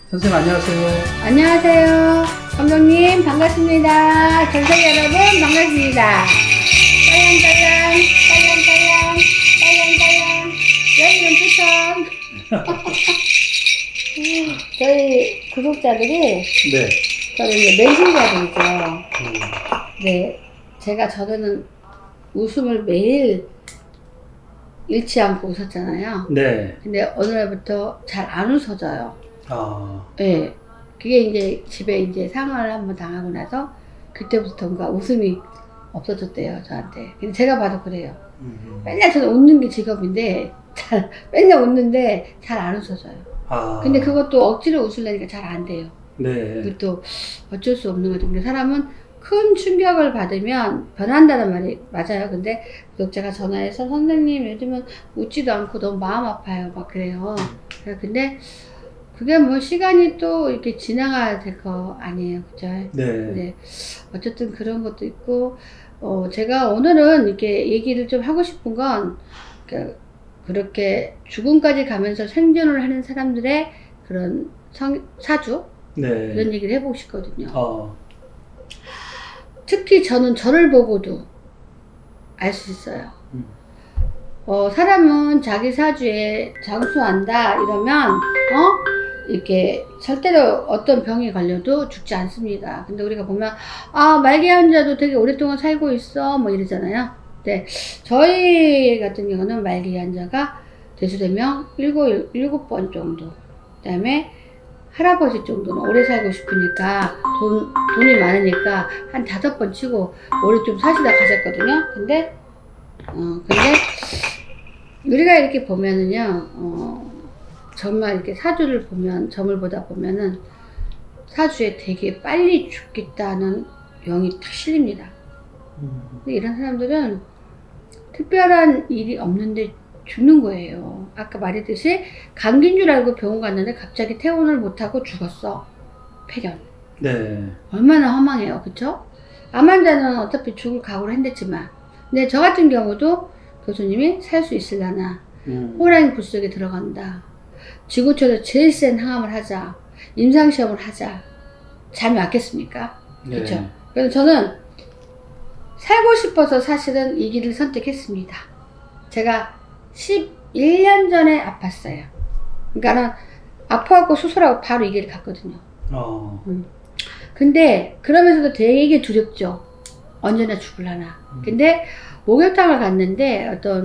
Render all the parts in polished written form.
선생님 안녕하세요. 안녕하세요. 감독님 반갑습니다. 전생 여러분 반갑습니다. 딸랑딸랑 딸랑딸랑 딸랑딸랑 여기는 부천. 저희 구독자들이 네. 저는 이제 멘신자들이죠. 네, 제가 저는 웃음을 매일 잃지 않고 웃었잖아요. 네. 근데 어느 날부터 잘 안 웃어져요. 아. 네. 그게 이제 집에 이제 상을 한번 당하고 나서 그때부터인가 웃음이 없어졌대요, 저한테. 근데 제가 봐도 그래요. 맨날 저는 웃는 게 직업인데, 맨날 웃는데 잘 안 웃어져요. 아. 근데 그것도 억지로 웃으려니까 잘 안 돼요. 네. 그것도 어쩔 수 없는 거죠. 근데 사람은 큰 충격을 받으면 변한다는 말이 맞아요. 근데 구독자가 전화해서 선생님 요즘은 웃지도 않고 너무 마음 아파요. 막 그래요. 근데 그게 뭐 시간이 또 이렇게 지나가야 될 거 아니에요. 그죠? 네. 네. 어쨌든 그런 것도 있고, 제가 오늘은 이렇게 얘기를 좀 하고 싶은 건, 그렇게 죽음까지 가면서 생존을 하는 사람들의 그런 사주? 네. 이런 얘기를 해보고 싶거든요. 특히 저는 저를 보고도 알 수 있어요. 사람은 자기 사주에 장수한다 이러면 이렇게 절대로 어떤 병이 걸려도 죽지 않습니다. 근데 우리가 보면 말기 환자도 되게 오랫동안 살고 있어 뭐 이러잖아요. 근데 저희 같은 경우는 말기 환자가 대수되면 7번 정도, 그 다음에 할아버지 정도는 오래 살고 싶으니까 돈이 많으니까 한 5번 치고 오래 좀 사시다 가셨거든요. 근데 우리가 이렇게 보면은요, 정말 이렇게 사주를 보면, 점을 보다 보면은 사주에 되게 빨리 죽겠다는 영이 탁 실립니다. 근데 이런 사람들은 특별한 일이 없는데 죽는 거예요. 아까 말했듯이 감기인 줄 알고 병원 갔는데 갑자기 퇴원을 못하고 죽었어. 폐렴. 네. 얼마나 허망해요. 그쵸? 암 환자는 어차피 죽을 각오를 했댔지만, 근데 저 같은 경우도 교수님이 살 수 있으려나, 호랑이 굴 속에 들어간다, 지구촌에서 제일 센 항암을 하자, 임상시험을 하자, 잠이 왔겠습니까? 네. 그쵸? 그래서 저는 살고 싶어서 사실은 이 길을 선택했습니다. 제가 11년 전에 아팠어요. 그러니까는 아파갖고 수술하고 바로 이 길을 갔거든요. 근데 그러면서도 되게 두렵죠. 언제나 죽을라나. 근데 목욕탕을 갔는데 어떤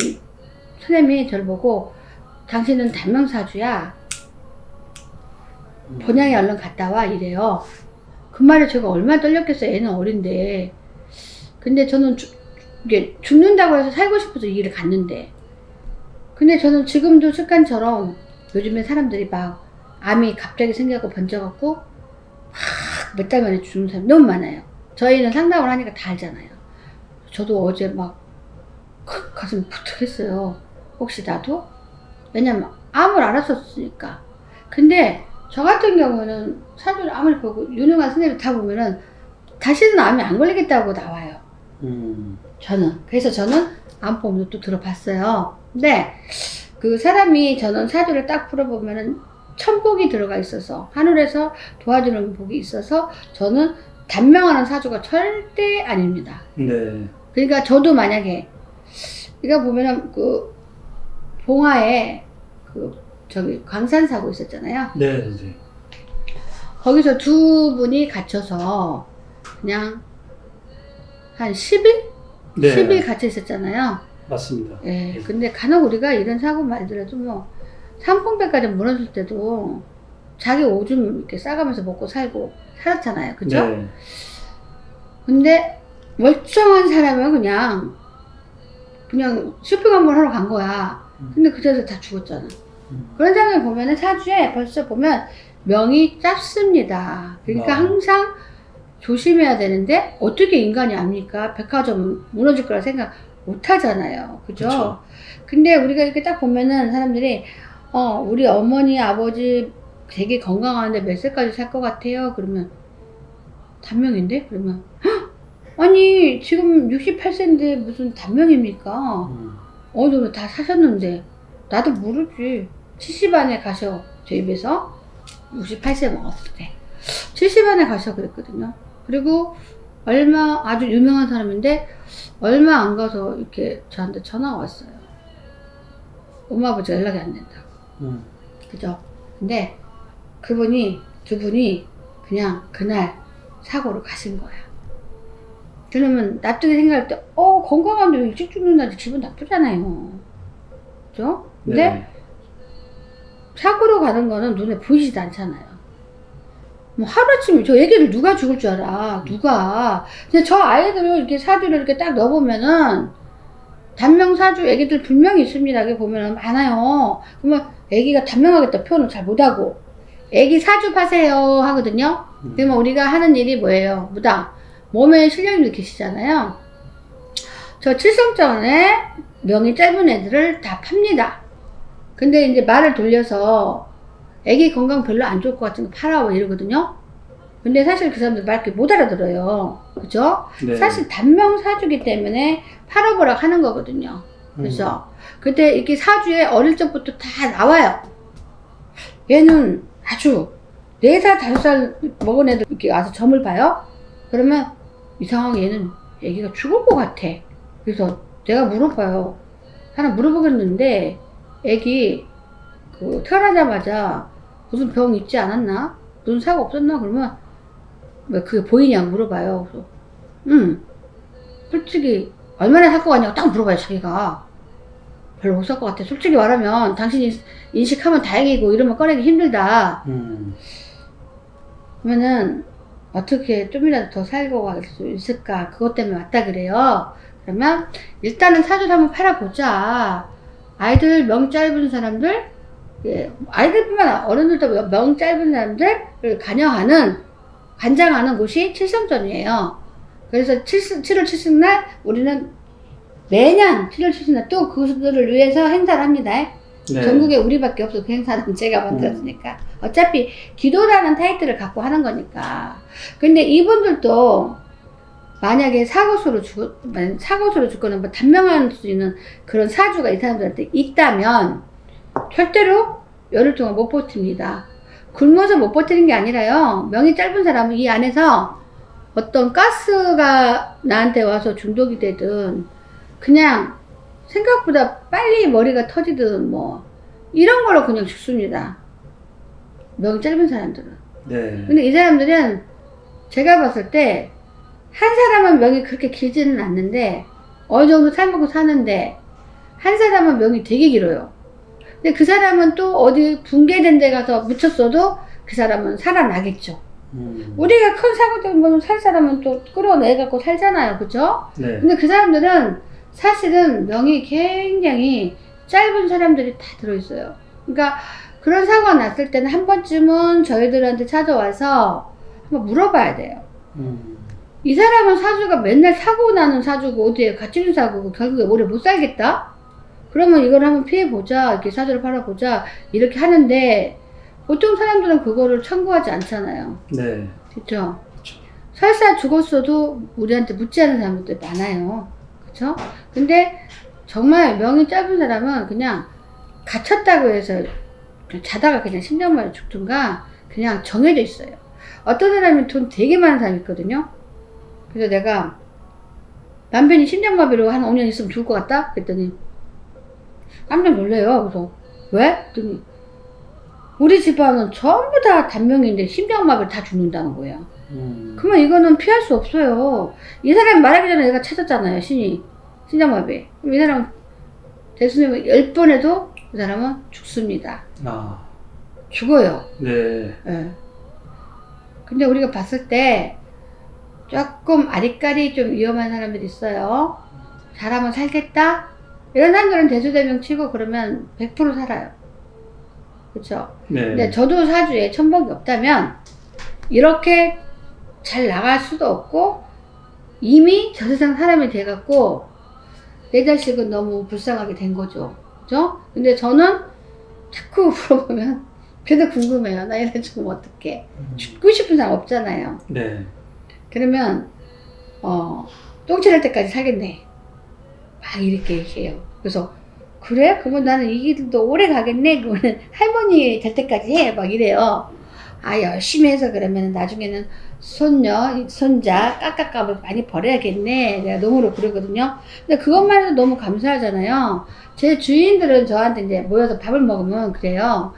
선생님이 저를 보고 당신은 단명사주야, 본향에 얼른 갔다 와 이래요. 그 말에 제가 얼마나 떨렸겠어요. 애는 어린데. 근데 저는 이게 죽는다고 해서 살고 싶어서 이 길을 갔는데, 근데 저는 지금도 습관처럼 요즘에 사람들이 막 암이 갑자기 생겨갖고 번져갖고 몇 달 만에 죽는 사람이 너무 많아요. 저희는 상담을 하니까 다 알잖아요. 저도 어제 막 가슴이 푸득했어요. 혹시 나도? 왜냐면 암을 알았었으니까. 근데 저 같은 경우는 사주를 암을 보고 유능한 선생님을 다 보면은 다시는 암이 안 걸리겠다고 나와요. 저는. 그래서 저는 암보험도 또 들어봤어요. 근데 그 사람이, 저는 사주를 딱 풀어보면은 천복이 들어가 있어서, 하늘에서 도와주는 복이 있어서 저는 단명하는 사주가 절대 아닙니다. 네. 그러니까 저도 만약에, 이거 보면은 그 봉화에 저기 광산사고 있었잖아요. 네. 네. 거기서 두 분이 갇혀서 그냥 한 10일? 네. 10일 갇혀 있었잖아요. 맞습니다. 예. 근데 간혹 우리가 이런 사고 말더라도 뭐 삼풍배까지 무너질 때도 자기 오줌 이렇게 싸가면서 먹고 살고 살았잖아요. 그죠? 네. 근데 멀쩡한 사람은 그냥 쇼핑 한번 하러 간 거야. 근데 그 자리에서 다 죽었잖아. 그런 장면 보면은 사주에 벌써 보면 명이 짧습니다. 그러니까 항상 조심해야 되는데, 어떻게 인간이 압니까? 백화점 무너질 거라 생각 못 하잖아요. 그죠? 그쵸. 근데 우리가 이렇게 딱 보면은 사람들이 우리 어머니 아버지 되게 건강한데 몇 살까지 살 것 같아요? 그러면 단명인데? 그러면 아니 지금 68세인데 무슨 단명입니까? 너는 다 사셨는데. 나도 모르지. 70 안에 가셔, 저 입에서. 68세 먹었을 때 70안에 가셔 그랬거든요. 그리고 얼마 아주 유명한 사람인데 얼마 안 가서 이렇게 저한테 전화가 왔어요. 엄마 아버지가 연락이 안 된다고. 그죠? 근데 그분이 두 분이 그냥 그날 사고로 가신 거야. 그러면 나중에 생각할 때 건강한데 왜 일찍 죽는다는데 기분 나쁘잖아요. 그죠? 근데 네. 사고로 가는 거는 눈에 보이지도 않잖아요. 뭐 하루아침에 저 애기를 누가 죽을 줄 알아? 누가? 근데 저 아이들을 이렇게 사주를 이렇게 딱 넣어보면은 단명사주 애기들 분명히 있습니다. 여기 보면은 많아요. 그러면 애기가 단명하겠다 표현을 잘 못하고 애기 사주 파세요 하거든요. 그러면 우리가 하는 일이 뭐예요? 무당 몸에 실력님도 계시잖아요. 저 칠성전에 명이 짧은 애들을 다 팝니다. 근데 이제 말을 돌려서 애기 건강 별로 안 좋을 것 같은 거 팔아와 이러거든요. 근데 사실 그 사람들 말 이렇게 못 알아들어요. 그죠? 네. 사실 단명사주기 때문에 팔아보라 하는 거거든요. 그래서 그때 이렇게 사주에 어릴 적부터 다 나와요. 얘는 아주 4살, 5살 먹은 애들 이렇게 와서 점을 봐요. 그러면 이상하게 얘는 애기가 죽을 것 같아. 그래서 내가 물어봐요. 하나 물어보겠는데 애기 그 태어나자마자 무슨 병 있지 않았나? 무슨 사고 없었나? 그러면 왜 그게 보이냐고 물어봐요. 그래서 솔직히 얼마나 살 것 같냐고 딱 물어봐요. 자기가 별로 못 살 것 같아. 솔직히 말하면 당신이 인식하면 다행이고 이러면 꺼내기 힘들다. 그러면은 어떻게 좀이라도 더 살고 갈 수 있을까? 그것 때문에 왔다 그래요. 그러면 일단은 사주를 한번 팔아보자. 아이들 명 짧은 사람들, 예, 아이들뿐만 아니라 어른들도 명 짧은 사람들을 관장하는 곳이 칠성전이에요. 그래서 7월 7일날 우리는 매년 7월 7일날 또 그들을 위해서 행사를 합니다. 네. 전국에 우리밖에 없어. 그 행사는 제가 만들었으니까. 어차피 기도라는 타이틀을 갖고 하는 거니까. 근데 이분들도 만약에 사고수로 죽거나 뭐 단명할 수 있는 그런 사주가 이 사람들한테 있다면 절대로 열흘 동안 못 버팁니다. 굶어서 못 버티는 게 아니라요. 명이 짧은 사람은 이 안에서 어떤 가스가 나한테 와서 중독이 되든 그냥 생각보다 빨리 머리가 터지든 뭐 이런 걸로 그냥 죽습니다. 명이 짧은 사람들은. 네. 근데 이 사람들은 제가 봤을 때 한 사람은 명이 그렇게 길지는 않는데 어느 정도 살먹고 사는데 한 사람은 명이 되게 길어요. 근데 그 사람은 또 어디 붕괴된 데 가서 묻혔어도 그 사람은 살아나겠죠. 우리가 큰 사고 때문에 살 사람은 또 끌어내갖고 살잖아요. 그죠? 네. 근데 그 사람들은 사실은 명이 굉장히 짧은 사람들이 다 들어있어요. 그러니까 그런 사고가 났을 때는 한 번쯤은 저희들한테 찾아와서 한번 물어봐야 돼요. 이 사람은 사주가 맨날 사고 나는 사주고 어디에 갇히는 사고고 결국에 오래 못 살겠다? 그러면 이걸 한번 피해보자. 이렇게 사주를 팔아보자. 이렇게 하는데 보통 사람들은 그거를 청구하지 않잖아요. 네. 그쵸? 설사 죽었어도 우리한테 묻지 않는 사람들도 많아요. 그쵸? 근데 정말 명이 짧은 사람은 그냥 갇혔다고 해서 자다가 그냥 심장마비 죽든가 그냥 정해져 있어요. 어떤 사람이 돈 되게 많은 사람이 있거든요. 그래서 내가 남편이 심장마비로 한 5년 있으면 죽을 것 같다? 그랬더니 깜짝 놀래요. 그래서 왜? 그랬더니 우리 집안은 전부 다 단명인데 심장마비를 다 죽는다는 거예요. 그러면 이거는 피할 수 없어요. 이 사람이 말하기 전에 내가 찾았잖아요. 신이 심장마비. 그럼 이 사람은 대수님은 10번 해도 이 사람은 죽습니다. 아. 죽어요. 네. 네. 근데 우리가 봤을 때 조금 아리까리 좀 위험한 사람들이 있어요. 잘하면 살겠다? 이런 사람들은 대수대명 치고 그러면 100% 살아요. 그쵸? 네. 근데 저도 사주에 천복이 없다면 이렇게 잘 나갈 수도 없고 이미 저 세상 사람이 돼갖고 내 자식은 너무 불쌍하게 된 거죠. 그죠? 근데 저는 자꾸 물어보면 그래도 궁금해요. 나 이래 죽으면 어떡해. 죽고 싶은 사람 없잖아요. 네. 그러면 똥칠할 때까지 살겠네. 막 이렇게 얘기해요. 그래서 그래? 그러면 나는 이 길도 오래 가겠네. 그러면 할머니 될 때까지 해. 막 이래요. 열심히 해서 그러면 나중에는 손녀, 손자, 깎아값을 많이 벌어야겠네. 내가 너무로 그러거든요. 근데 그것만 해도 너무 감사하잖아요. 제 주인들은 저한테 이제 모여서 밥을 먹으면 그래요.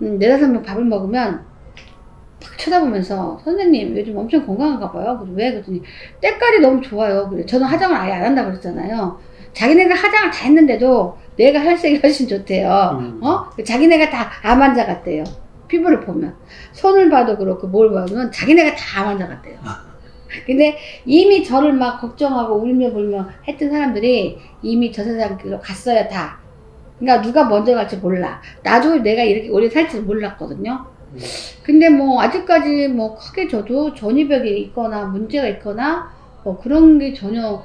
4-5명 밥을 먹으면 탁 쳐다보면서 선생님 요즘 엄청 건강한가 봐요. 그래서 왜? 그랬더니 때깔이 너무 좋아요. 그래. 저는 화장을 아예 안 한다고 그랬잖아요. 자기네가 화장을 다 했는데도 내가 혈색이 훨씬 좋대요. 자기네가 다 암환자 같대요. 피부를 보면. 손을 봐도 그렇고 뭘 보면 자기네가 다 암환자 같대요. 근데 이미 저를 막 걱정하고 울며 불며 했던 사람들이 이미 저 세상으로 갔어요, 다. 그러니까 누가 먼저 갈지 몰라. 나도 내가 이렇게 오래 살지 몰랐거든요. 근데 뭐 아직까지 뭐 크게 저도 전이벽이 있거나 문제가 있거나 뭐 그런 게 전혀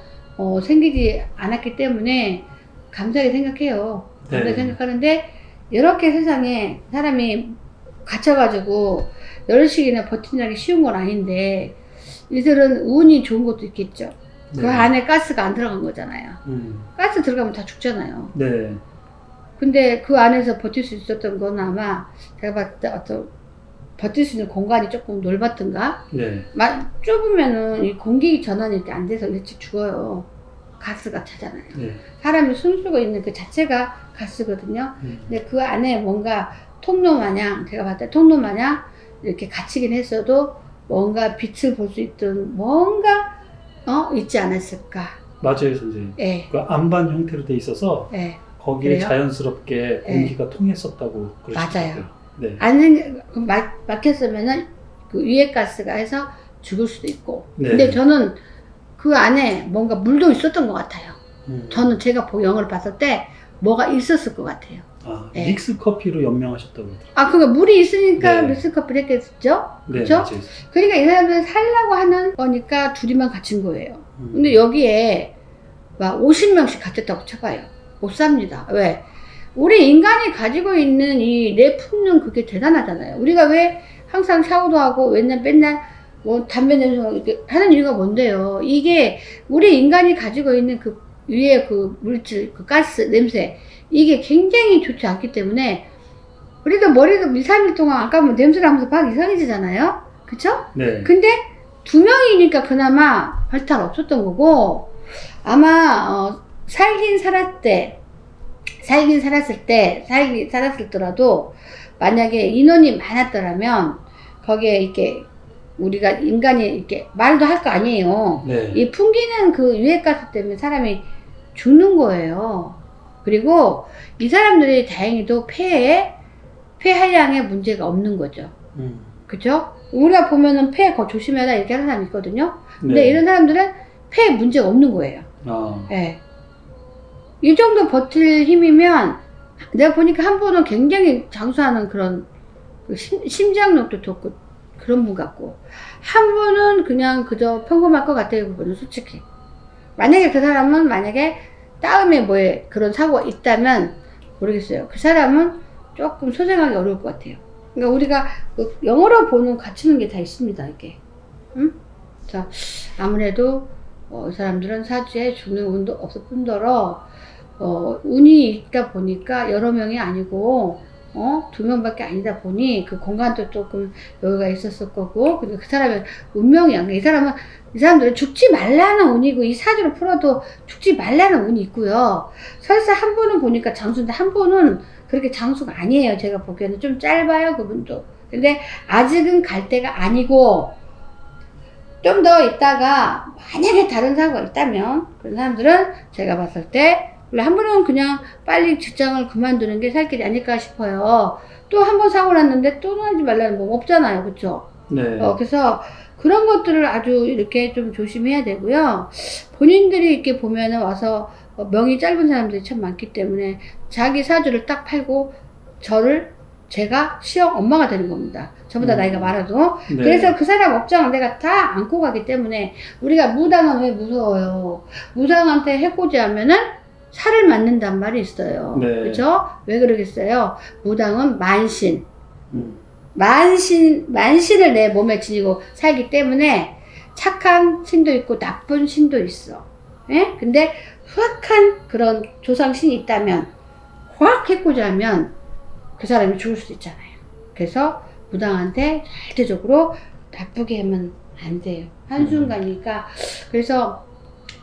생기지 않았기 때문에 감사하게 생각해요. 감사하게 생각하는데 이렇게 세상에 사람이 갇혀가지고 열흘씩이나 버틴다는 게 쉬운 건 아닌데 이들은 운이 좋은 것도 있겠죠. 그 안에 가스가 안 들어간 거잖아요. 가스 들어가면 다 죽잖아요. 네. 근데 그 안에서 버틸 수 있었던 건 아마 제가 봤을 때 어떤 버틸 수 있는 공간이 조금 넓었던가? 네. 좁으면은 이 공기 전환이 이렇게 안 돼서 일찍 죽어요. 가스가 차잖아요. 네. 사람이 숨쉬고 있는 그 자체가 가스거든요. 근데 그 안에 뭔가 통로 마냥, 제가 봤을 때 통로 마냥 이렇게 갇히긴 했어도 뭔가 빛을 볼 수 있던 뭔가 있지 않았을까. 맞아요, 선생님. 네. 그 안반 형태로 돼 있어서 네. 거기에 그래요? 자연스럽게 공기가 통했었다고 그러시더라고요. 맞아요. 네. 막혔으면은 그 위에 가스가 해서 죽을 수도 있고. 네. 근데 저는 그 안에 뭔가 물도 있었던 것 같아요. 저는 제가 영화를 봤을 때 뭐가 있었을 것 같아요. 네. 믹스 커피로 연명하셨다고 그러더라고요. 그러니까 물이 있으니까 네. 믹스 커피를 했겠죠? 네, 그렇죠? 맞아요. 그러니까 이 사람들은 살려고 하는 거니까 둘이만 갇힌 거예요. 근데 여기에 막 50명씩 갇혔다고 쳐봐요. 못 삽니다. 왜? 우리 인간이 가지고 있는 이 내품는 그게 대단하잖아요. 우리가 왜 항상 샤워도 하고 맨날 뭐 담배 냄새 이렇게 하는 이유가 뭔데요? 이게 우리 인간이 가지고 있는 그 위에 그 물질, 그 가스, 냄새 이게 굉장히 좋지 않기 때문에 우리도 머리도 2-3일 동안 안 감으면 냄새 나면서 막 이상해지잖아요? 그쵸? 네. 근데 2명이니까 그나마 발탈 없었던 거고 아마 살았을 때라도 만약에 인원이 많았더라면 거기에 이렇게 우리가 인간이 이렇게 말도 할 거 아니에요. 네. 이 풍기는 그 유해가스 때문에 사람이 죽는 거예요. 그리고 이 사람들이 다행히도 폐 한량에 문제가 없는 거죠. 그죠? 우리가 보면은 폐 조심해라 이렇게 하는 사람이 있거든요. 근데 네. 이런 사람들은 폐에 문제가 없는 거예요. 네. 이 정도 버틸 힘이면 내가 보니까 한 분은 굉장히 장수하는 그런 심장력도 좋고 그런 분 같고 한 분은 그냥 그저 평범할 것 같아요. 그분은 솔직히 만약에 그 사람은 만약에 다음에 뭐에 그런 사고가 있다면 모르겠어요. 그 사람은 조금 소생하기 어려울 것 같아요. 그러니까 우리가 그 영어로 보는 갖추는 게 다 있습니다. 이게 응? 자, 아무래도 이 사람들은 사주에 죽는 운도 없을 뿐더러 운이 있다 보니까 여러 명이 아니고 2명밖에 아니다 보니 그 공간도 조금 여유가 있었을 거고 그리고 그 사람의 운명이야. 이 사람들은 죽지 말라는 운이고 이 사주를 풀어도 죽지 말라는 운이 있고요. 설사 한 분은 보니까 장수인데 한 분은 그렇게 장수가 아니에요. 제가 보기에는 좀 짧아요. 그분도. 근데 아직은 갈 때가 아니고 좀 더 있다가 만약에 다른 사고가 있다면 그런 사람들은 제가 봤을 때 한 분은 그냥 빨리 직장을 그만두는 게 살 길이 아닐까 싶어요. 또 한 번 사고 났는데 또 하지 말라는 법 없잖아요. 그쵸? 네. 그래서 그런 것들을 아주 이렇게 좀 조심해야 되고요. 본인들이 이렇게 보면은 와서 명이 짧은 사람들이 참 많기 때문에 자기 사주를 딱 팔고 제가 시험 엄마가 되는 겁니다. 저보다 나이가 많아도. 네. 그래서 그 사람 업장을 내가 다 안고 가기 때문에 우리가 무당은 왜 무서워요? 무당한테 해코지하면은 살을 맞는단 말이 있어요. 네. 그죠? 왜 그러겠어요? 무당은 만신을 내 몸에 지니고 살기 때문에 착한 신도 있고 나쁜 신도 있어. 예? 근데 후악한 그런 조상신이 있다면 확 해코지하면 그 사람이 죽을 수도 있잖아요. 그래서 무당한테 절대적으로 나쁘게 하면 안 돼요. 한순간이니까. 그래서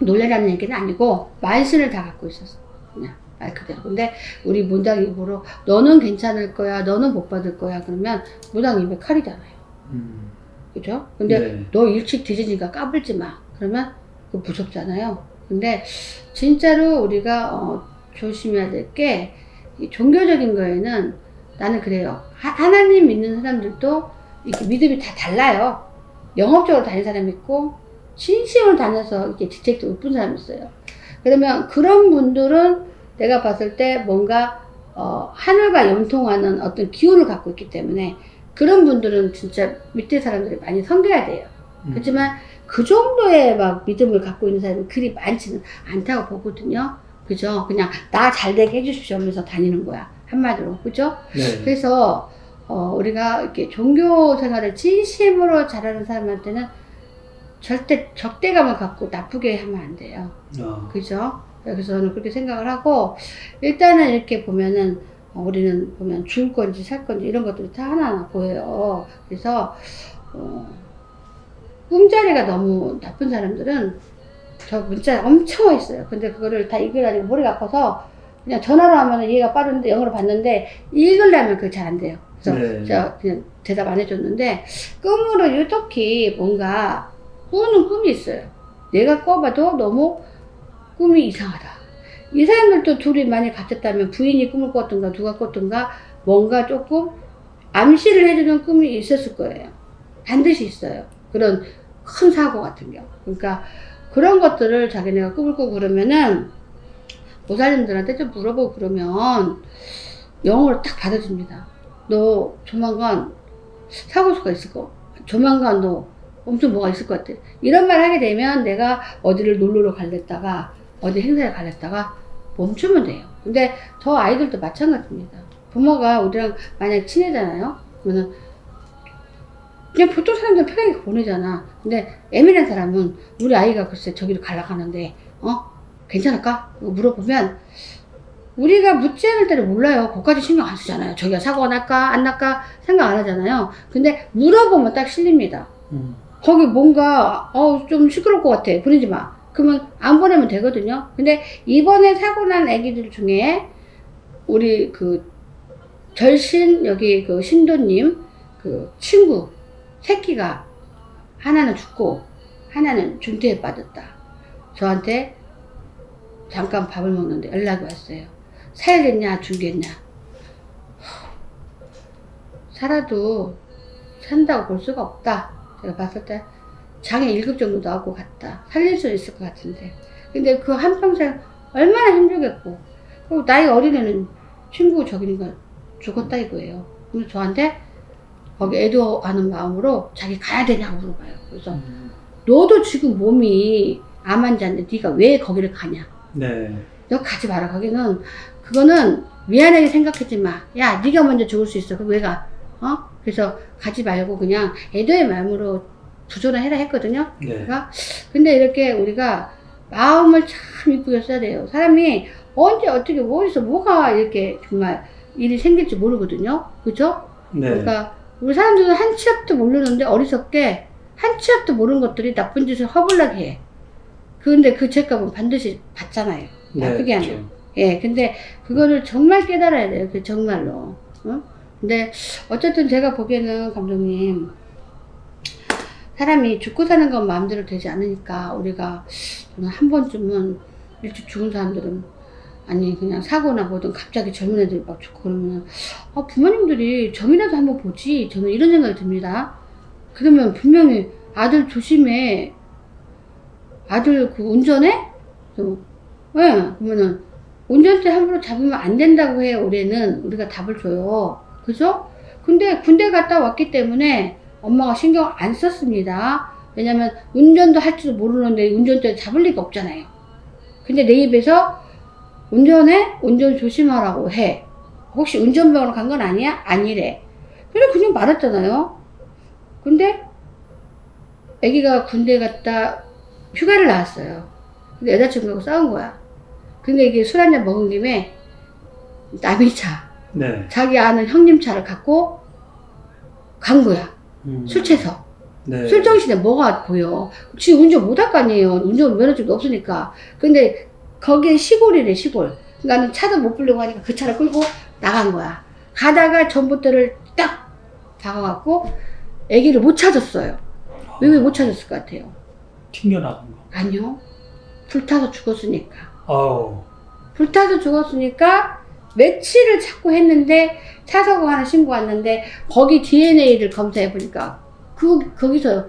놀래라는 얘기는 아니고 만신을 다 갖고 있었어. 그냥 말 그대로. 근데 우리 무당 입으로 너는 괜찮을 거야, 너는 못 받을 거야 그러면 무당 입에 칼이잖아요. 그죠? 근데 네. 너 일찍 뒤지니까 까불지 마. 그러면 그거 무섭잖아요. 근데 진짜로 우리가 조심해야 될 게 종교적인 거에는 나는 그래요. 하나님 믿는 사람들도 이렇게 믿음이 다 달라요. 영업적으로 다니는 사람이 있고 진심으로 다녀서 이렇게 직책도 높은 사람이 있어요. 그러면 그런 분들은 내가 봤을 때 뭔가 하늘과 연통하는 어떤 기운을 갖고 있기 때문에 그런 분들은 진짜 밑에 사람들이 많이 섬겨야 돼요. 그렇지만 그 정도의 막 믿음을 갖고 있는 사람이 그리 많지는 않다고 보거든요. 그죠? 그냥 나 잘되게 해주십시오 하면서 다니는 거야. 한마디로. 그죠? 네. 그래서 우리가 이렇게 종교 생활을 진심으로 잘하는 사람한테는 절대 적대감을 갖고 나쁘게 하면 안 돼요. 그죠? 그래서 저는 그렇게 생각을 하고, 일단은 이렇게 보면은, 우리는 보면 죽을 건지 살 건지 이런 것들이 다 하나하나 보여요. 그래서, 꿈자리가 너무 나쁜 사람들은 저 문자 엄청 와 있어요. 근데 그거를 다 읽으려니까 머리가 아파서 그냥 전화로 하면 이해가 빠른데 영어로 봤는데 읽으려면 그게 잘 안 돼요. 그래서 네. 제가 그냥 대답 안 해줬는데 꿈으로 유독히 뭔가 꾸는 꿈이 있어요. 내가 꿔봐도 너무 꿈이 이상하다. 이 사람들도 둘이 많이 같았다면 부인이 꿈을 꿨던가 누가 꿨던가 뭔가 조금 암시를 해주는 꿈이 있었을 거예요. 반드시 있어요. 그런 큰 사고 같은 경우. 그러니까 그런 것들을 자기네가 꿈을 꾸고 그러면은 보살님들한테 좀 물어보고 그러면 영어로 딱 받아줍니다. 너 조만간 사고수가 있을 거. 조만간 너 엄청 뭐가 있을 것 같아. 이런 말 하게 되면 내가 어디를 놀러를 갈랬다가 어디 행사에 갈랬다가 멈추면 돼요. 근데 저 아이들도 마찬가지입니다. 부모가 우리랑 만약 친해잖아요. 그러면 그냥 보통 사람들은 편하게 보내잖아. 근데 예민한 사람은 우리 아이가 글쎄 저기를 가려고 하는데 괜찮을까? 물어보면 우리가 묻지 않을 때는 몰라요. 거기까지 신경 안 쓰잖아요. 저기가 사고가 날까 안 날까 생각 안 하잖아요. 근데 물어보면 딱 실립니다. 거기 뭔가 좀 시끄러울 것 같아. 보내지 마. 그러면 안 보내면 되거든요. 근데 이번에 사고 난 애기들 중에 우리 그 절신 여기 그 신도님 그 친구 새끼가 하나는 죽고 하나는 중태에 빠졌다. 저한테 잠깐 밥을 먹는데 연락이 왔어요. 살겠냐 죽겠냐. 살아도 산다고 볼 수가 없다. 제가 봤을 때 장애 1급 정도 나오고 갔다. 살릴 수 있을 것 같은데. 근데 그 한평생 얼마나 힘들겠고. 그리고 나이 어린애는 친구 저기니까 죽었다 이거예요. 그래서 저한테 거기 애도하는 마음으로 자기 가야 되냐고 물어봐요. 그래서 너도 지금 몸이 암 환자인데 네가 왜 거기를 가냐. 네. 너 가지 마라. 거기는 그거는 미안하게 생각하지 마. 야 네가 먼저 죽을 수 있어. 그럼 왜 가? 그래서 가지 말고 그냥 애도의 마음으로 부조를 해라 했거든요. 네. 그러니까 근데 이렇게 우리가 마음을 참 이쁘게 써야 돼요. 사람이 언제 어떻게 어디서 뭐가 이렇게 정말 일이 생길지 모르거든요. 그죠? 네. 그러니까 우리 사람들은 한 치 앞도 모르는데 어리석게 한 치 앞도 모르는 것들이 나쁜 짓을 허블나게 해. 근데 그 죄값은 반드시 받잖아요. 나쁘게 하면. 그렇죠. 예, 근데 그거를 정말 깨달아야 돼요. 그 정말로. 근데 어쨌든 제가 보기에는 감독님 사람이 죽고 사는 건 마음대로 되지 않으니까 우리가 저는 한 번쯤은 일찍 죽은 사람들은 아니 그냥 사고나 뭐든 갑자기 젊은 애들이 막 죽고 그러면 부모님들이 점이라도 한번 보지. 저는 이런 생각이 듭니다. 그러면 분명히 아들 조심해. 아들 그 운전해? 네, 그러면은 운전대 함부로 잡으면 안 된다고 해. 올해는 우리가 답을 줘요. 그죠? 근데 군대 갔다 왔기 때문에 엄마가 신경 안 썼습니다. 왜냐면 운전도 할 줄도 모르는데 운전대 잡을 리가 없잖아요. 근데 내 입에서 운전해? 운전 조심하라고 해. 혹시 운전병원을 간 건 아니야? 아니래. 그래서 그냥 말았잖아요. 근데 아기가 군대 갔다 휴가를 나왔어요. 근데 여자친구하고 싸운 거야. 근데 이게 술 한잔 먹은 김에 남의 차, 네. 자기 아는 형님 차를 갖고 간 거야. 술 취해서. 네. 술 정신에 뭐가 보여. 지금 운전 못 할 거 아니에요. 운전 면허증도 없으니까. 근데 거기에 시골이래, 시골. 나는 차도 못 부르고 하니까 그 차를 끌고 나간 거야. 가다가 전봇대를 딱 박아갖고 아기를 못 찾았어요. 왜 못 찾았을 것 같아요? 튕겨나간 거. 아니요. 불타서 죽었으니까. 아우. 불타서 죽었으니까 며칠을 찾고 했는데 차사고 하나 신고 왔는데 거기 DNA를 검사해 보니까 거기서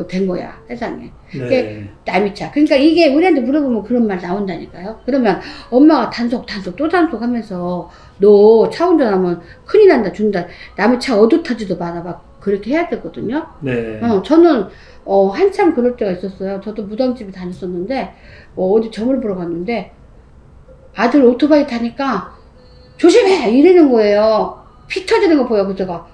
된 거야, 세상에. 네. 남의 차. 그러니까 이게 우리한테 물어보면 그런 말 나온다니까요. 그러면 엄마가 단속 또 단속 하면서 너 차 운전하면 큰일 난다, 준다. 남의 차 어두타지도 마라, 막 그렇게 해야 되거든요. 네. 저는 한참 그럴 때가 있었어요. 저도 무당집에 다녔었는데 어디 점을 보러 갔는데 아들 오토바이 타니까 조심해! 이러는 거예요. 피 터지는 거 보여. 그래서 제가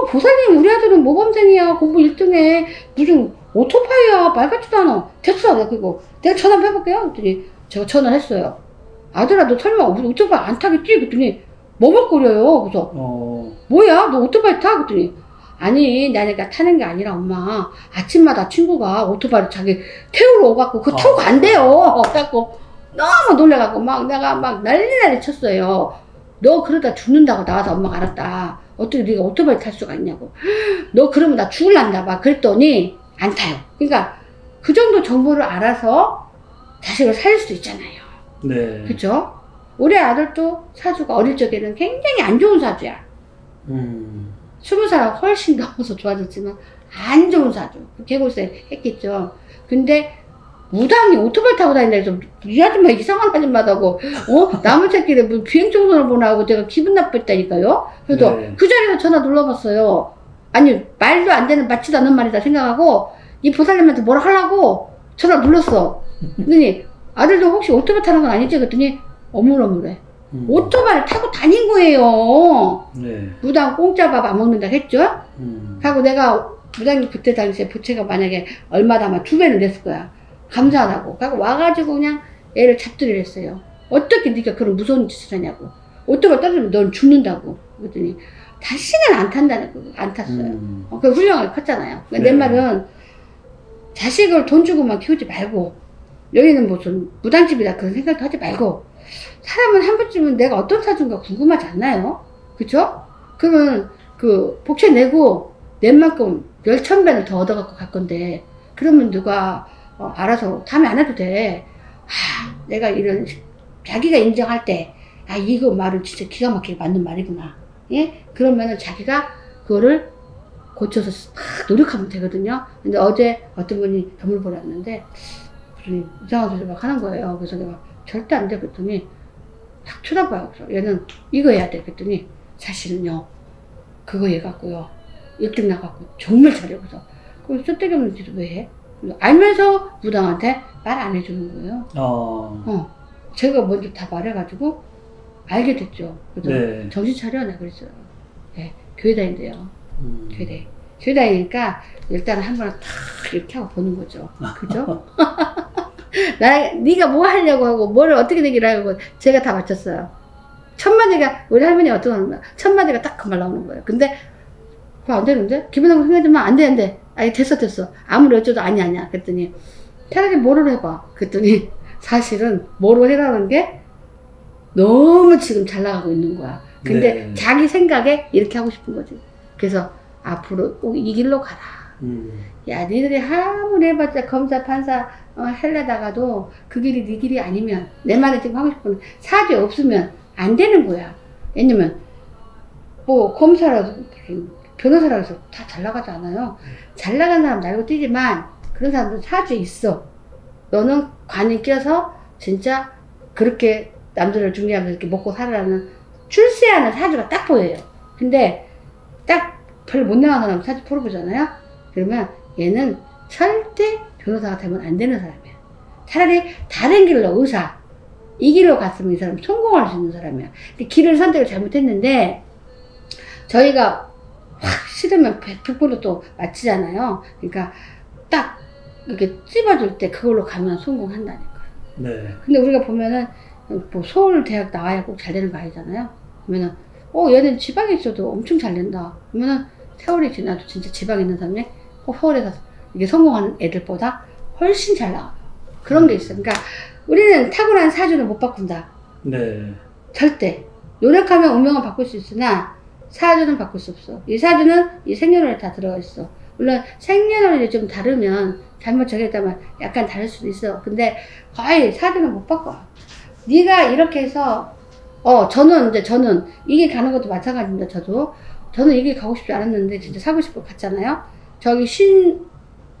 보살님, 우리 아들은 모범생이야. 공부 1등해. 무슨 오토바이야. 말 같지도 않아. 됐어. 그리고 내가 전화 한번 해볼게요. 그랬더니 제가 전화했어요. 아들아, 너 설마 오토바이 안 타겠지? 그랬더니 머뭇거려요. 그래서 뭐야? 너 오토바이 타? 그랬더니 아니, 내가 타는 게 아니라 엄마 아침마다 친구가 오토바이를 자기 태우러 오갖고 그거 타고 간대요. 그래갖고 너무 놀래갖고 내가 난리 쳤어요. 너 그러다 죽는다고 나와서 엄마가 알았다. 어떻게 네가 오토바이 탈 수가 있냐고. 너 그러면 나 죽을란다 막 그랬더니 안 타요. 그러니까 그 정도 정보를 알아서 자식을 살릴 수도 있잖아요. 네. 그죠? 우리 아들도 사주가 어릴 적에는 굉장히 안 좋은 사주야. 20살 훨씬 넘어서 좋아졌지만 안 좋은 사주. 개골세 했겠죠. 근데 무당이 오토바이 타고 다닌다 해서 이 아줌마 이상한 아줌마다고 남의 새끼를 뭐 비행청소를 보나하고 제가 기분 나빴다니까요. 그래서 네. 그 자리에서 전화 눌러봤어요. 아니 말도 안 되는 맞지도 않는 말이다 생각하고 이 보살님한테 뭐라 하려고 전화 눌렀어. 그랬더니 아들도 혹시 오토바이 타는 건 아니지? 그랬더니 어물어물해. 오토바이를 타고 다닌 거예요. 네. 무당 공짜 밥 안 먹는다 했죠? 하고 내가 무당이 그때 당시에 부채가 만약에 얼마다만 2배는 냈을 거야. 감사하다고. 그러고 와가지고 그냥 애를 잡들이를 했어요. 어떻게 네가 그런 무서운 짓을 하냐고. 오토바이 떨어지면 넌 죽는다고. 그랬더니 다시는 안 탄다는 거. 안 탔어요. 그 훌륭하게 컸잖아요. 그러니까 네. 내 말은 자식을 돈 주고만 키우지 말고 여기는 무슨 무당집이다 그런 생각도 하지 말고 사람은 한 번쯤은 내가 어떤 사주인가 궁금하지 않나요? 그쵸? 그러면 그 복채 내고 낸 만큼 10,000배를 더 얻어갖고 갈 건데 그러면 누가 알아서 다음에 안 해도 돼. 내가 이런 자기가 인정할 때 이거 말은 진짜 기가 막히게 맞는 말이구나. 예? 그러면은 자기가 그거를 고쳐서 막 노력하면 되거든요. 근데 어제 어떤 분이 점을 보러 왔는데 무슨 이상한 소리 막 하는 거예요. 그래서 내가 절대 안 돼. 그랬더니 딱 쳐다봐요. 그래서 얘는 이거 해야 돼. 그랬더니 사실은요 그거 해갖고요 1등 나갖고 정말 잘해. 그래서 그걸 쓸데없는 짓을 왜 해? 알면서 무당한테 말 안 해주는 거예요. 제가 먼저 다 말해가지고 알게 됐죠. 그래서 네. 정신 정신 차려. 내가 그랬어요. 네, 교회 다닌대요. 교회 다니니까 일단 한번 탁 이렇게 하고 보는 거죠. 그죠? 네가 뭐 하려고 하고 뭐를 어떻게 되기로 하고 제가 다 맞췄어요. 첫 마디가 우리 할머니가 어떻게 하는 거야? 첫 마디가 딱 그 말 나오는 거예요. 근데 그거 안 되는데? 기분 나쁘게 생각하지만 안 돼, 안 돼. 아니 됐어. 아무리 어쩌도 아니야. 그랬더니 차라리 뭐를 해봐. 그랬더니 사실은 뭐로 해라는 게 너무 지금 잘 나가고 있는 거야. 근데 네. 자기 생각에 이렇게 하고 싶은 거지. 그래서 앞으로 꼭 이 길로 가라. 야, 니들이 아무리 해봤자 검사, 판사 하려다가도 그 길이 네 길이 아니면 내 말에 지금 하고 싶은 사주에 없으면 안 되는 거야. 왜냐면 뭐 검사라도 변호사라고 해서 다 잘 나가지 않아요. 잘 나간 사람 날고 뛰지만 그런 사람들 사주에 있어. 너는 관이 껴서 진짜 그렇게 남들을 중요하면서 이렇게 먹고 살아라는 출세하는 사주가 딱 보여요. 근데 딱 별로 못 나간 사람 사주 풀어보잖아요. 그러면 얘는 절대 변호사가 되면 안 되는 사람이야. 차라리 다른 길로 의사 이 길로 갔으면 이 사람 성공할 수 있는 사람이야. 근데 길을 선택을 잘못했는데 저희가 확 싫으면 100% 또 맞히잖아요. 그러니까 딱 이렇게 찝어줄 때 그걸로 가면 성공한다니까. 네. 근데 우리가 보면은 뭐 서울 대학 나와야 꼭 잘 되는 거 아니잖아요. 그러면은 얘는 지방에 있어도 엄청 잘 된다. 그러면은 세월이 지나도 진짜 지방에 있는 사람이 꼭 서울에서 이게 성공하는 애들보다 훨씬 잘 나와요. 그런 게 있어요. 그러니까 우리는 탁월한 사주는 못 바꾼다. 네. 절대. 노력하면 운명은 바꿀 수 있으나 사주는 바꿀 수 없어. 이 사주는 이 생년월일에 다 들어가 있어. 물론 생년월일이 좀 다르면 잘못 정했다면 약간 다를 수도 있어. 근데 거의 사주는 못 바꿔. 네가 이렇게 해서 저는 이게 가는 것도 마찬가지입니다. 저는 이게 가고 싶지 않았는데 진짜 사고 싶어 갔잖아요. 저기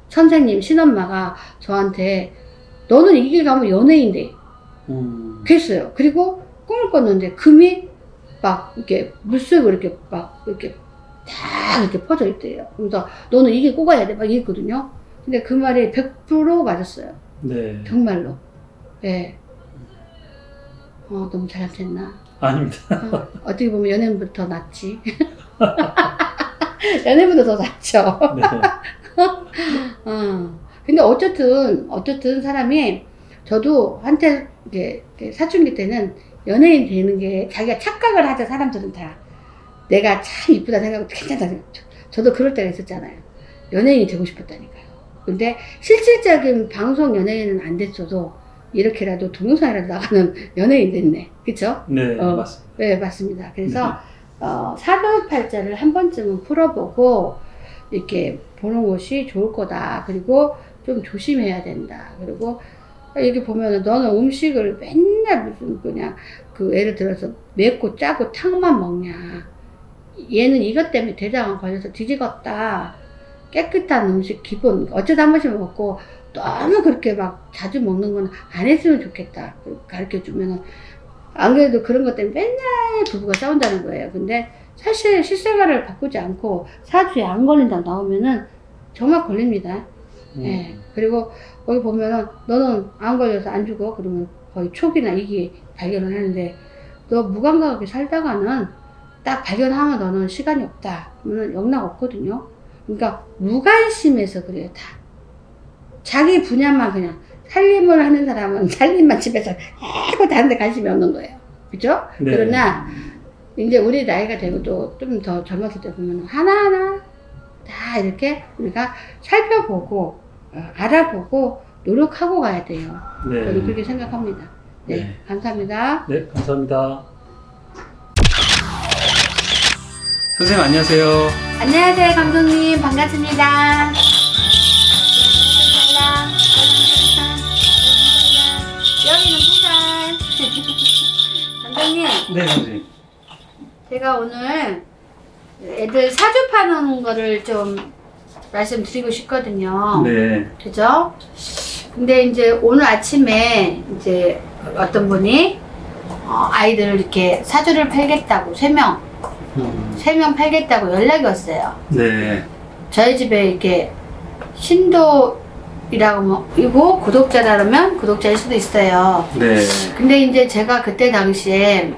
선생님 신엄마가 저한테 너는 이 길 가면 연예인 돼. 그랬어요. 그리고 꿈을 꿨는데 금이 막 이렇게 물속으로 이렇게 막 이렇게 다 이렇게 퍼져 있대요. 그래서 너는 이게 꼭 가야 돼. 막 이랬거든요. 근데 그 말이 100% 맞았어요. 네. 정말로. 예. 너무 잘못했나? 아닙니다. 어떻게 보면 연예인부터 낫지. 연예인보다 더 낫죠. 네. 근데 어쨌든 사람이 저도 한때 이게 사춘기 때는 연예인 되는 게 자기가 착각을 하자. 사람들은 다 내가 참 이쁘다 생각하고 괜찮다 생각하죠. 저도 그럴 때가 있었잖아요. 연예인이 되고 싶었다니까요. 근데 실질적인 방송 연예인은 안 됐어도 이렇게라도 동영상이라도 나가는 연예인 됐네. 그쵸? 네, 맞습니다. 네, 맞습니다. 그래서 사주팔자를 한 번쯤은 풀어보고 이렇게 보는 것이 좋을 거다. 그리고 좀 조심해야 된다. 그리고 여기 보면은 너는 음식을 맨날 무슨 그냥 예를 들어서 맵고 짜고 탕만 먹냐. 얘는 이것 때문에 대장암 걸려서 뒤지겠다. 깨끗한 음식 기본 어쩌다 한 번씩 먹고 너무 그렇게 막 자주 먹는 건 안 했으면 좋겠다. 가르쳐 주면은 안 그래도 그런 것 때문에 맨날 부부가 싸운다는 거예요. 근데 사실 실생활을 바꾸지 않고 사주에 안 걸린다고 나오면은 정말 걸립니다. 예. 그리고 거기 보면은 너는 안 걸려서 안 죽어. 그러면 거의 초기나 이기 발견을 하는데 너 무감각하게 살다가는 딱 발견하면 너는 시간이 없다. 그러면 영락 없거든요. 그러니까 무관심해서 그래요. 다. 자기 분야만 그냥 살림을 하는 사람은 살림만 집에서 해고 다른 데 관심이 없는 거예요. 그죠? 네. 그러나 이제 우리 나이가 되고 또 좀 더 젊었을 때 보면 하나하나 다 이렇게 우리가 살펴보고 알아보고 노력하고 가야 돼요. 네. 저는 그렇게 생각합니다. 네, 네. 감사합니다. 네, 감사합니다. 선생님 안녕하세요. 안녕하세요, 감독님. 반갑습니다. 여기는 부산. 감독님. 네, 선생님. 제가 오늘 애들 사주 파는 거를 좀 말씀드리고 싶거든요. 네. 그죠? 근데 이제 오늘 아침에 이제 어떤 분이 아이들을 이렇게 사주를 팔겠다고 3명 팔겠다고 연락이 왔어요. 네. 저희 집에 이렇게 신도이라고 이고 구독자라면 구독자일 수도 있어요. 네. 근데 이제 제가 그때 당시에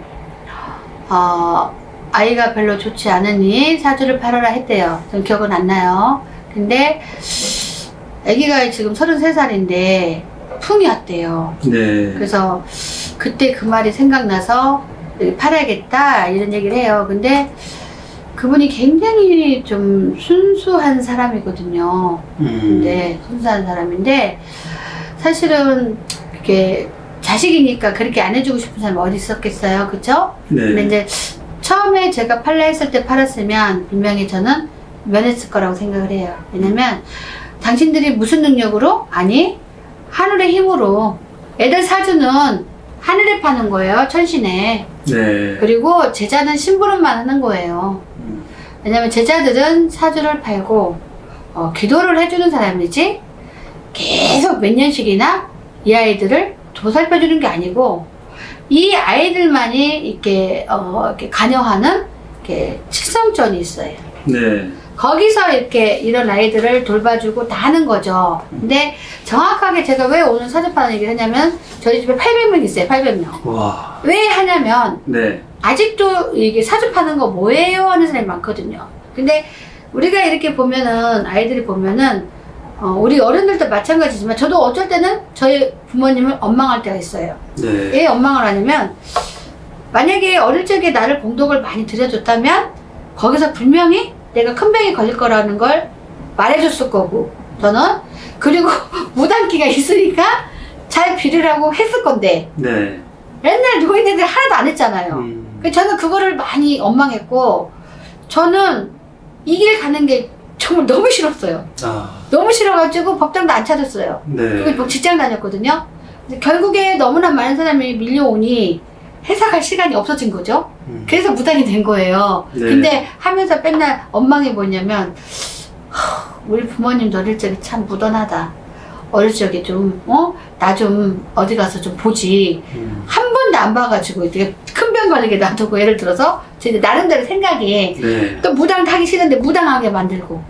아이가 별로 좋지 않으니 사주를 팔아라 했대요. 전 기억은 안 나요. 근데 아기가 지금 33살인데 풍이 왔대요. 네. 그래서 그때 그 말이 생각나서 팔아야겠다 이런 얘기를 해요. 근데 그분이 굉장히 좀 순수한 사람이거든요. 근데 순수한 사람인데 사실은 이렇게 자식이니까 그렇게 안 해주고 싶은 사람이 어디 있었겠어요. 그쵸? 네. 근데 이제 처음에 제가 팔라 했을 때 팔았으면 분명히 저는 면했을 거라고 생각을 해요. 왜냐면 당신들이 무슨 능력으로? 아니 하늘의 힘으로. 애들 사주는 하늘에 파는 거예요. 천신에. 네. 그리고 제자는 심부름만 하는 거예요. 왜냐면 제자들은 사주를 팔고 기도를 해주는 사람이지 계속 몇 년씩이나 이 아이들을 도살펴주는 게 아니고 이 아이들만이 이렇게 관여하는 이렇게 칙성전이 있어요. 네. 거기서 이렇게 이런 아이들을 돌봐주고 다 하는 거죠. 근데 정확하게 제가 왜 오늘 사주파는 얘기를 하냐면 저희 집에 800명 있어요. 800명. 와. 왜 하냐면 네. 아직도 이게 사주 파는 거 뭐예요? 하는 사람이 많거든요. 근데 우리가 이렇게 보면은 아이들이 보면은 우리 어른들도 마찬가지지만 저도 어쩔 때는 저희 부모님을 원망할 때가 있어요. 네. 왜 원망을 하냐면 만약에 어릴 적에 나를 공덕을 많이 들여줬다면 거기서 분명히 내가 큰 병이 걸릴 거라는 걸 말해줬을 거고 저는 그리고 무당기가 있으니까 잘 빌으라고 했을 건데 네. 옛날 노인네들 하나도 안 했잖아요. 저는 그거를 많이 원망했고 저는 이 길 가는 게 정말 너무 싫었어요. 너무 싫어가지고 법당도 안 찾았어요. 네. 그리고 뭐 직장 다녔거든요. 근데 결국에 너무나 많은 사람이 밀려오니 회사 갈 시간이 없어진 거죠. 그래서 무당이 된 거예요. 네. 근데 하면서 맨날 원망이 뭐냐면 우리 부모님도 어릴 적에 참 무던하다. 어릴 적에 좀 나 좀 어디 가서 좀 보지. 한 번도 안 봐가지고 이렇게 큰 병 걸리게 놔두고 예를 들어서 제 나름대로 생각이 네. 또 무당 타기 싫은데 무당하게 만들고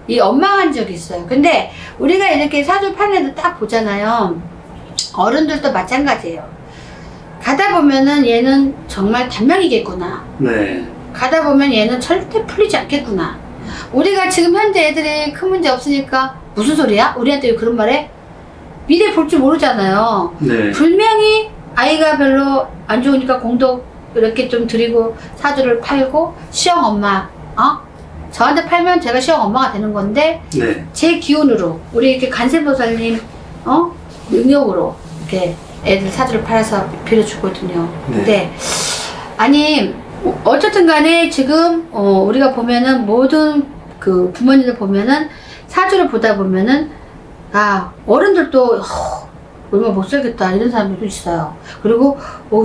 이 원망한 적이 있어요. 근데 우리가 이렇게 사주 판에도 딱 보잖아요. 어른들도 마찬가지예요. 가다 보면은 얘는 정말 단명이겠구나. 네. 가다 보면 얘는 절대 풀리지 않겠구나. 우리가 지금 현재 애들이 큰 문제 없으니까 무슨 소리야? 우리한테 왜 그런 말해? 미래 볼 줄 모르잖아요. 네. 분명히 아이가 별로 안 좋으니까 공덕 이렇게 좀 드리고 사주를 팔고 시험 엄마 저한테 팔면 제가 시험 엄마가 되는 건데 네. 제 기운으로 우리 이렇게 간센보살님 능력으로 이렇게 애들 사주를 팔아서 빌어주거든요. 네. 근데 아니 어쨌든 간에 지금 우리가 보면은 모든 그 부모님들 보면은 사주를 보다 보면은 어른들도 얼마 못 살겠다 이런 사람들도 있어요. 그리고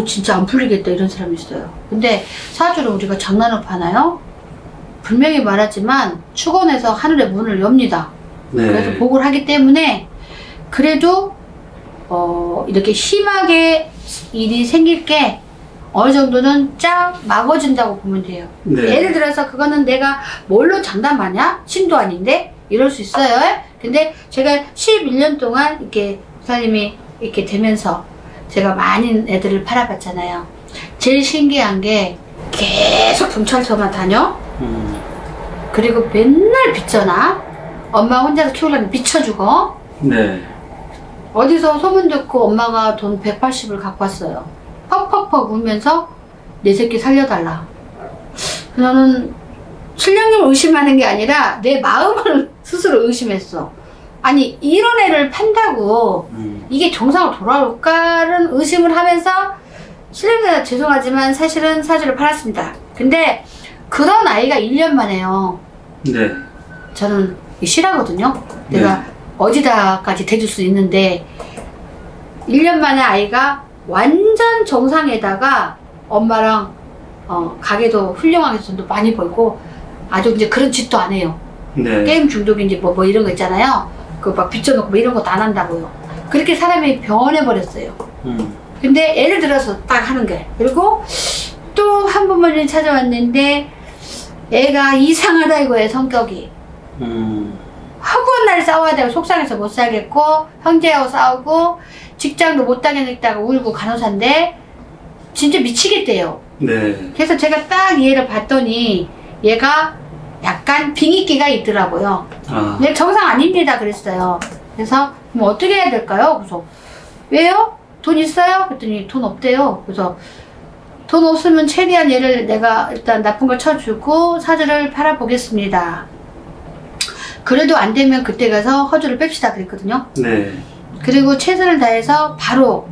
진짜 안 풀리겠다 이런 사람이 있어요. 근데 사주를 우리가 장난으로 파나요? 분명히 말하지만 축원해서 하늘의 문을 엽니다. 네. 그래서 복을 하기 때문에 그래도 이렇게 심하게 일이 생길 게 어느 정도는 쫙 막아준다고 보면 돼요. 네. 예를 들어서 그거는 내가 뭘로 장담하냐? 신도 아닌데 이럴 수 있어요. 근데 제가 11년 동안 이렇게 부사님이 이렇게 되면서 제가 많은 애들을 팔아봤잖아요. 제일 신기한 게 계속 경찰서만 다녀. 그리고 맨날 빚져나. 엄마 혼자서 키우려면 미쳐 죽어. 네. 어디서 소문 듣고 엄마가 돈 180을 갖고 왔어요. 퍽퍽퍽 울면서 내 새끼 살려달라. 저는 신령님을 의심하는 게 아니라 내 마음을 스스로 의심했어. 아니 이런 애를 판다고 이게 정상으로 돌아올까라는 의심을 하면서 신령님한테 죄송하지만 사실은 사주를 팔았습니다. 근데 그런 아이가 1년 만에요. 네. 저는 싫어하거든요. 내가 네. 어디다까지 대줄 수 있는데 1년 만에 아이가 완전 정상에다가 엄마랑 가게도 훌륭하게 돈도 많이 벌고 아주 이제 그런 짓도 안 해요. 네. 게임 중독인지 뭐 이런 거 있잖아요. 그 막 빚져놓고 뭐 이런 것도 안 한다고요. 그렇게 사람이 변해버렸어요. 근데 예를 들어서 딱 하는 게 그리고 또 한 부모님이 찾아왔는데 애가 이상하다 이거예요. 성격이. 허구한 날 싸워야 되고 속상해서 못 살겠고 형제하고 싸우고 직장도 못 다니겠다고 울고 간호사인데 진짜 미치겠대요. 네. 그래서 제가 딱 얘를 봤더니 얘가 약간 빙의기가 있더라고요. 근데 정상 아닙니다 그랬어요. 그래서 뭐 어떻게 해야 될까요? 그래서 왜요? 돈 있어요? 그랬더니 돈 없대요. 그래서 돈 없으면 최대한 얘를 내가 일단 나쁜 걸 쳐주고 사주를 팔아보겠습니다. 그래도 안 되면 그때 가서 허주를 뺍시다 그랬거든요. 네. 그리고 최선을 다해서 바로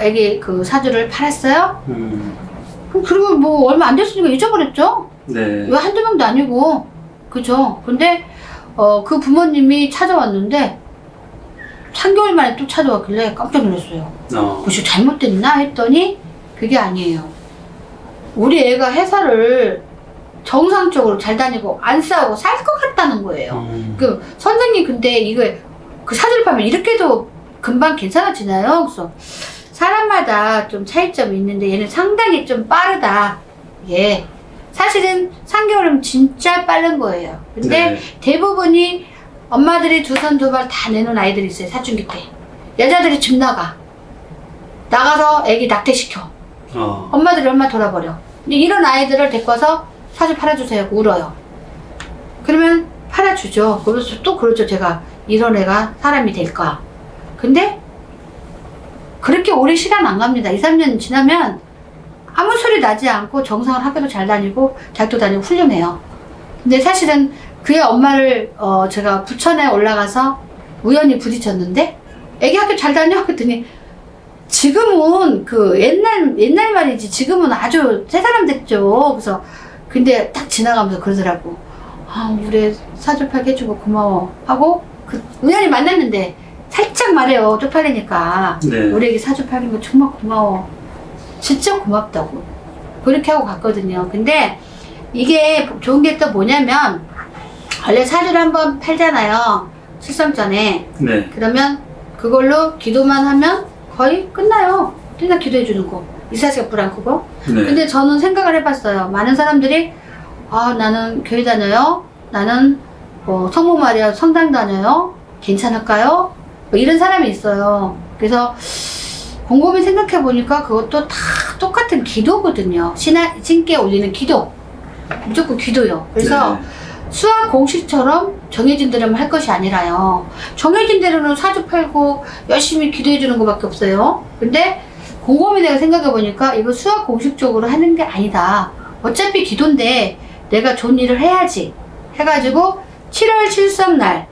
애기 그 사주를 팔았어요. 그리고 뭐 얼마 안 됐으니까 잊어버렸죠. 네. 왜 한두 명도 아니고 그죠. 근데 그 부모님이 찾아왔는데 3개월 만에 또 찾아왔길래 깜짝 놀랐어요. 혹시 잘못됐나 했더니 그게 아니에요. 우리 애가 회사를 정상적으로 잘 다니고 안 싸우고 살 것 같다는 거예요. 그 선생님 근데 이거 그 사주를 파면 이렇게도 금방 괜찮아지나요? 그래서 사람마다 좀 차이점이 있는데 얘는 상당히 좀 빠르다. 예. 사실은 3개월이면 진짜 빠른 거예요. 근데 네. 대부분이 엄마들이 두 손 두 발 다 내놓은 아이들이 있어요. 사춘기 때. 여자들이 집 나가서 애기 낙태시켜. 엄마들이 얼마 돌아버려. 근데 이런 아이들을 데리고 와서 사주 팔아주세요 하고 울어요. 그러면 팔아주죠. 그래서 또 그러죠. 제가 이런 애가 사람이 될까. 근데 그렇게 오래 시간 안 갑니다. 2, 3년 지나면 아무 소리 나지 않고 정상을 학교도 잘 다니고 대학도 다니고 훌륭해요. 근데 사실은 그의 엄마를 제가 부천에 올라가서 우연히 부딪혔는데 애기 학교 잘 다녀? 그랬더니 지금은 그 옛날 말이지 지금은 아주 새 사람 됐죠. 그래서 근데 딱 지나가면서 그러더라고. 아, 우리 사주팔 해주고 고마워 하고 우연히 만났는데 살짝 말해요. 쪽팔리니까. 네. 우리 애기 사주팔린 거 정말 고마워. 진짜 고맙다고. 그렇게 하고 갔거든요. 근데 이게 좋은 게 또 뭐냐면 원래 사주를 한번 팔잖아요. 실성 전에. 네. 그러면 그걸로 기도만 하면 거의 끝나요. 그냥 기도해 주는 거. 이사시가 불 안 끄고. 네. 근데 저는 생각을 해봤어요. 많은 사람들이 나는 교회 다녀요. 나는 성모 마리아 성당 다녀요. 괜찮을까요? 뭐 이런 사람이 있어요. 그래서 곰곰이 생각해 보니까 그것도 다 똑같은 기도거든요. 신께 올리는 기도. 무조건 기도요. 그래서 네. 수학 공식처럼 정해진 대로만 할 것이 아니라요. 정해진 대로는 사주 팔고 열심히 기도해 주는 것밖에 없어요. 근데 곰곰이 내가 생각해 보니까 이거 수학 공식적으로 하는 게 아니다. 어차피 기도인데 내가 좋은 일을 해야지 해가지고 7월 칠성날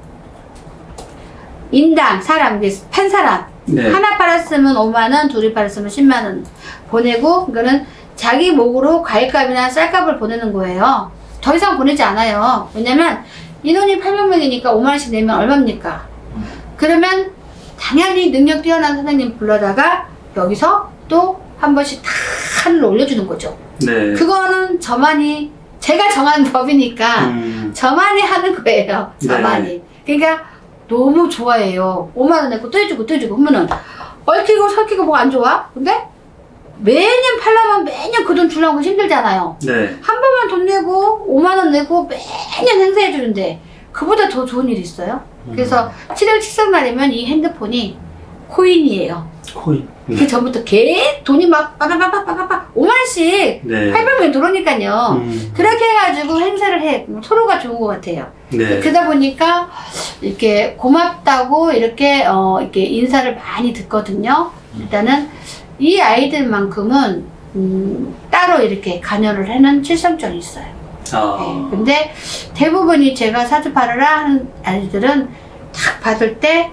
인당 사람 판 사람 네. 하나 팔았으면 5만원, 둘이 팔았으면 10만원 보내고 그거는 자기 목으로 과일값이나 쌀값을 보내는 거예요. 더 이상 보내지 않아요. 왜냐면 인원이 800명이니까 5만원씩 내면 얼마입니까? 그러면 당연히 능력 뛰어난 선생님 불러다가 여기서 또 한 번씩 다 하늘로 올려주는 거죠. 네. 그거는 저만이 제가 정한 법이니까 저만이 하는 거예요. 저만이. 네. 그러니까 너무 좋아해요. 5만원 내고 또 해주고 또 해주고 하면은 얽히고 설키고 뭐 안 좋아? 근데 매년 팔려면 매년 그 돈 주려고 힘들잖아요. 네. 한 번만 돈 내고 5만원 내고 매년 행사해 주는데 그보다 더 좋은 일이 있어요. 그래서 7월 칠성날이면 이 핸드폰이 코인이에요. 코인. 그 전부터 돈이 막 빠바바바바바 5만원씩 네. 800명 들어오니까요. 그렇게 해가지고 행사를 해. 서로가 좋은 것 같아요. 네. 그러다 보니까 이렇게 고맙다고 이렇게 인사를 많이 듣거든요. 일단은 이 아이들만큼은 따로 이렇게 간여를 하는 칠성정이 있어요. 네. 근데 대부분이 제가 사주팔으라 하는 아이들은 딱 받을 때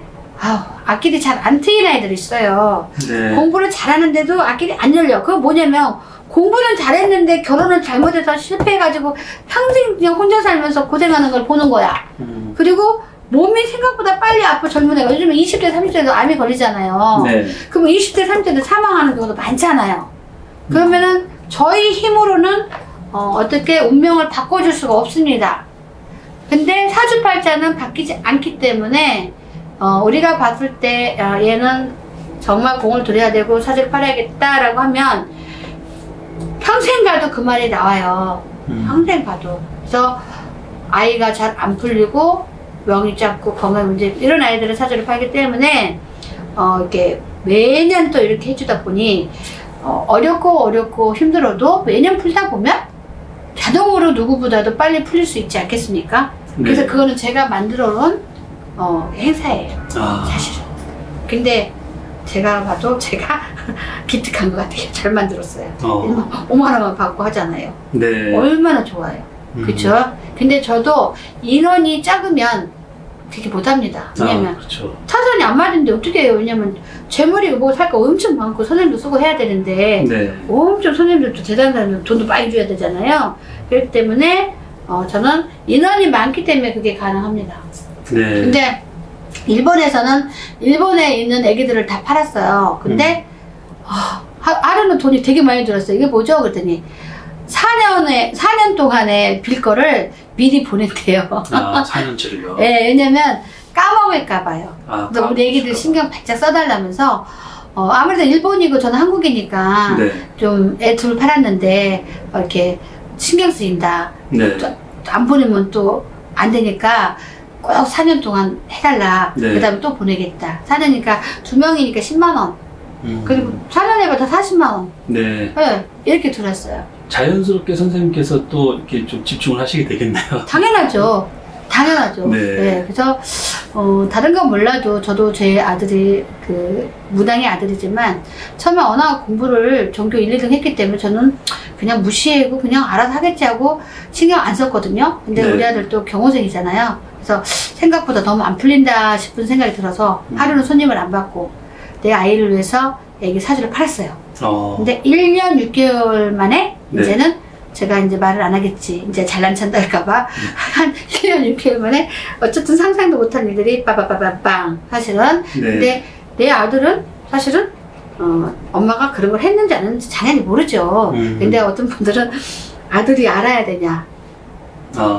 앞길이 잘 안 트인 아이들이 있어요. 네. 공부를 잘하는데도 앞길이 안 열려. 그거 뭐냐면 공부는 잘했는데 결혼을 잘못해서 실패해가지고 평생 그냥 혼자 살면서 고생하는 걸 보는 거야. 그리고 몸이 생각보다 빨리 아파 젊은 애가 요즘에 20대 30대도 암이 걸리잖아요. 네. 그러면 20대 30대도 사망하는 경우도 많잖아요. 그러면은 저희 힘으로는 어떻게 운명을 바꿔줄 수가 없습니다. 근데 사주팔자는 바뀌지 않기 때문에 우리가 봤을 때 얘는 정말 공을 들여야 되고 사주를 팔아야겠다라고 하면 평생 가도 그 말이 나와요. 평생 가도. 그래서 아이가 잘 안 풀리고 명이 작고 건강 문제 이런 아이들은 사주를 팔기 때문에 이렇게 매년 또 이렇게 해주다 보니 어렵고 힘들어도 매년 풀다 보면 자동으로 누구보다도 빨리 풀릴 수 있지 않겠습니까? 그래서 네. 그거는 제가 만들어 놓은 행사예요. 사실은. 근데 제가 봐도 제가 기특한 것 같아요. 잘 만들었어요. 5만원만 받고 하잖아요. 네. 얼마나 좋아요. 그쵸? 근데 저도 인원이 작으면 그렇게 못합니다. 왜냐면 그렇죠. 타선이 안 맞는데 어떻게 해요? 왜냐면 재물이 뭐 살 거 엄청 많고 선생님도 쓰고 해야 되는데 네. 엄청 선생님들도 대단한 사람들 돈도 많이 줘야 되잖아요. 그렇기 때문에 저는 인원이 많기 때문에 그게 가능합니다. 네. 근데 일본에서는 일본에 있는 애기들을 다 팔았어요. 근데 하루는 돈이 되게 많이 들었어요. 이게 뭐죠? 그랬더니 4년 동안에 빌 거를 미리 보냈대요. 4년치를요? 네, 왜냐면 까먹을까봐요. 그래서 우리 애기들 신경 바짝 써달라면서 아무래도 일본이고 저는 한국이니까 네. 좀 애 둘 팔았는데 이렇게 신경 쓰인다. 네. 또 안 보내면 또 안 되니까 꼭 4년 동안 해달라. 네. 그 다음에 또 보내겠다. 4년이니까 2명이니까 10만원. 그리고 4년 해봐도 40만원. 네. 네, 이렇게 들었어요. 자연스럽게 선생님께서 또 이렇게 좀 집중을 하시게 되겠네요. 당연하죠. 당연하죠. 네. 네. 그래서 다른 건 몰라도 저도 제 아들이 그 무당의 아들이지만 처음에 언어 공부를 전교 1, 2등 했기 때문에 저는 그냥 무시하고 그냥 알아서 하겠지 하고 신경 안 썼거든요. 근데 네. 우리 아들도 경호생이잖아요. 그래서 생각보다 너무 안 풀린다 싶은 생각이 들어서 하루는 손님을 안 받고 내 아이를 위해서 애기 사주를 팔았어요. 근데 1년 6개월 만에 네. 이제는 제가 이제 말을 안 하겠지. 이제 잘난 척 할까봐 한 1년 6개월 만에 어쨌든 상상도 못한 일들이 빠바바바빵 사실은. 네. 근데 내 아들은 사실은 엄마가 그런 걸 했는지 안 했는지 당연히 모르죠. 근데 어떤 분들은 아들이 알아야 되냐.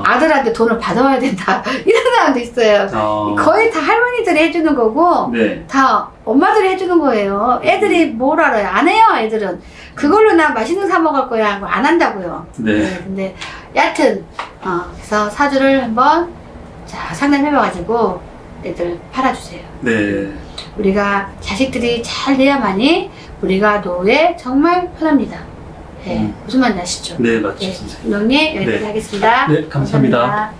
아들한테 돈을 받아와야 된다. 이런 사람도 있어요. 거의 다 할머니들이 해주는 거고 네. 다 엄마들이 해주는 거예요. 애들이 뭘 알아요? 안 해요, 애들은. 그걸로 나 맛있는 거 사 먹을 거야 하고 안 한다고요. 네. 근데 여하튼 그래서 사주를 한번 상담해봐가지고 애들 팔아주세요. 네. 우리가 자식들이 잘 돼야만이 우리가 노후에 정말 편합니다. 네. 무슨 말인지 아시죠? 네, 맞죠, 네. 선생님. 운동님 여기까지 네. 하겠습니다. 네, 감사합니다.